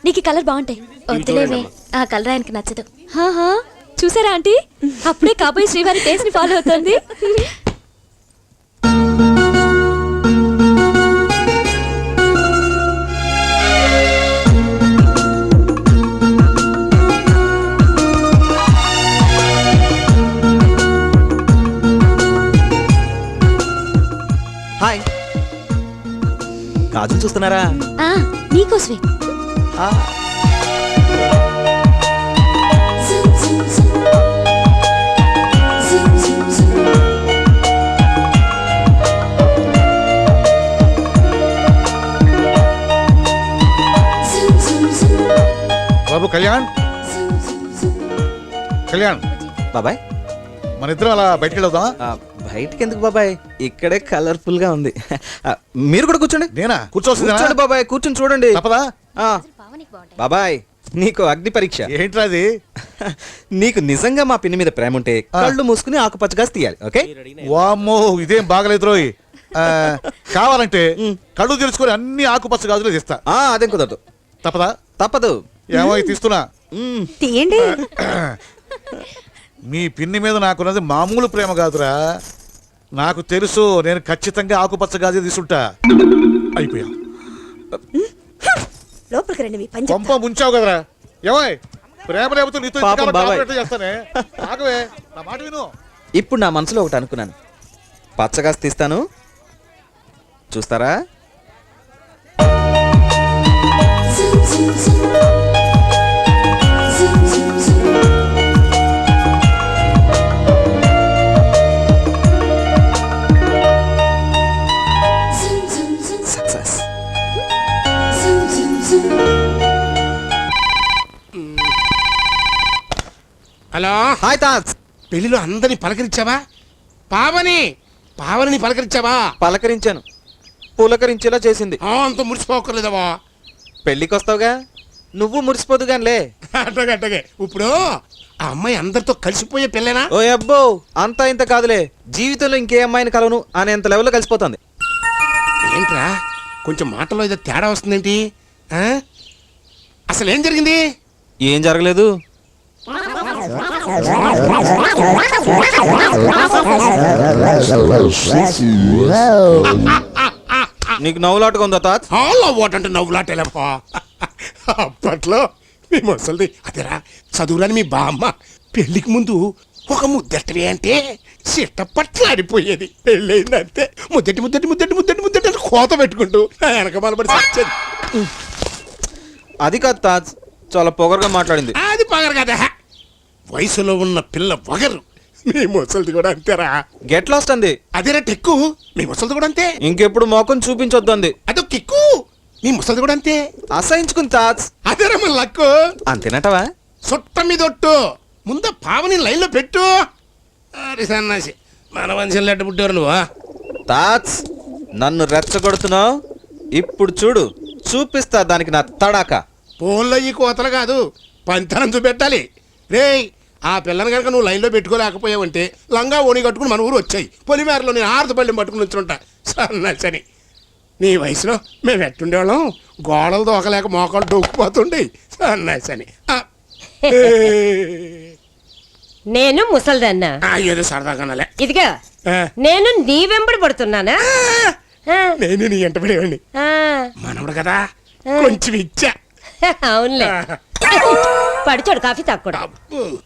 నీకు కలర్ బాగుంటాయి. వద్దులేవే, ఆ కలర్ ఆయనకి నచ్చదు. చూసారా ఆంటీ, అప్పుడే కాబోయే శ్రీవారి టేస్ట్ ని ఫాలో అవుతుంది. హాయ్, గాజులు చూస్తున్నారా? నీకోసమే. బాబు కళ్యాణ్, కళ్యాణ్ బాబాయ్, మన ఇద్దరం అలా బయటికి వెళ్దాం. బయటికి ఎందుకు బాబాయ్, ఇక్కడే కలర్ఫుల్ గా ఉంది. మీరు కూడా కూర్చోండి. నేనా కూర్చోవలసిందేనా? కూర్చోండి బాబాయ్, కూర్చొని చూడండి. తప్పదా? బాబాయ్, నీకు అగ్ని పరీక్ష. ఏంట్రా అది? నీకు నిజంగా మా పిన్ని మీద ప్రేమ ఉంటే కళ్ళు మూసుకుని ఆకుపచ్చగా తీయాలి. ఓకే? వామ్మో, ఇదేం బాగలేదు రోయ్. కావాలంటే కళ్ళు తెలుసుకొని అన్ని ఆకుపచ్చ గాజులు తీస్తా. అదేం కుదరదు. తప్పదా? తప్పదు. ఏమో తీస్తున్నా. తీయండి. మీ పిన్ని మీద నాకున్నది మామూలు ప్రేమ కాదురా. నాకు తెలుసు, నేను ఖచ్చితంగా ఆకుపచ్చ గాజు తీసుంటా. అయిపోయా. లోపలికి రండి, మీ పని పంప ముంచావు కదరా. ఏమోయ్, ప్రేమ లేకపోతే నీతో పాపం బాబాయ్. చేస్తానే. ఆగవే, నా మాట విను. ఇప్పుడు నా మనసులో ఒకటి అనుకున్నాను. పచ్చగా తీస్తాను, చూస్తారా? సక్సెస్. Hello, hi Taj. పెళ్లిలో అందరిని పలకరించావా? పావని పలకరించావా? పలకరించాను, పులకరించేలా చేసింది. అంత మురిసిపోకర్లేదవా? పెళ్ళికి వస్తావుగా, నువ్వు మురిసిపోదు గానిలే. అట్టగే ఇప్పుడు ఆ అమ్మాయి అందరితో కలిసిపోయే పెళ్ళేనా? ఓ అబ్బో, అంతా ఇంత కాదులే. జీవితంలో ఇంకే అమ్మాయిని కలవను అనేంత లెవెల్లో కలిసిపోతుంది. ఏంట్రా, కొంచెం మాటలో ఏదో తేడా వస్తుందేంటి? అసలు ఏం జరిగింది? ఏం జరగలేదు. నీకు నవ్వులాటగా ఉందా తాత్? హాలో ఓటంటే నవ్వులాటేలేపా. అప్పట్లో మీ ముసలిది అదేరా చదువురాని మీ బామ్మ పెళ్లికి ముందు ఒక ముద్దెట్టవే అంటే చిట్టపట్లాడిపోయేది. పెళ్ళయిందంటే ముద్దెట్టి కోత పెట్టుకుంటూ వెనక బలపడి వచ్చేది. అది కాదు తాజ్, చాలా పొగరుగా మాట్లాడింది. అది పగరు కదా, వయసులో ఉన్న పిల్ల పొగరు. మీ ముసలిది కూడా అంతేరా. గెట్ లాస్ట్ అంది. అదేరా టెక్కు, మీ ముసలిది కూడా అంతే. ఇంకెప్పుడు మోకం చూపించొద్దు అంది. అదో కిక్కు, మీ ముసలిది కూడా అంతే. అసహించుకుంది తాజ్. అదేరా మన లక్కు. అంతేనటవా? సుట్ట మీదొట్టు ముందు పావని లైన్లో పెట్టు. అరే సన్నాసి, మన వంశం లెట్ట పుట్టారు నువ్వా? తాజ్, నన్ను రెచ్చగొడుతున్నావు. ఇప్పుడు చూడు, చూపిస్తా దానికి నా తడాక. ఫోన్లో ఈ కోతలు కాదు, పంతనం చూపెట్టాలి. రేయ్, ఆ పిల్లని కనుక నువ్వు లైన్లో పెట్టుకోలేకపోయావంటే లంగా ఓణి కట్టుకుని మన ఊరు వచ్చాయి. పొలిమేరలో నేను ఆరుతపల్లి పట్టుకుని వచ్చుంటా. సన్నాసని, నీ వయసులో మేము ఎట్టుండేవాళ్ళం, గోడలు దోకలేక మోకాలు డొక్కుపోతుండే. సన్నాసని. నేను ముసల్దన్నా. ఏదో సరదాగానలే. ఇదిగా నేను నీ వెంబడి పడుతున్నానా? నేను నీ ఎంట పడేవాడిని. మనవడు కదా, కొంచెం ఇచ్చా. అవునులే, పడిచోడు కాఫీ తాక్కూడా.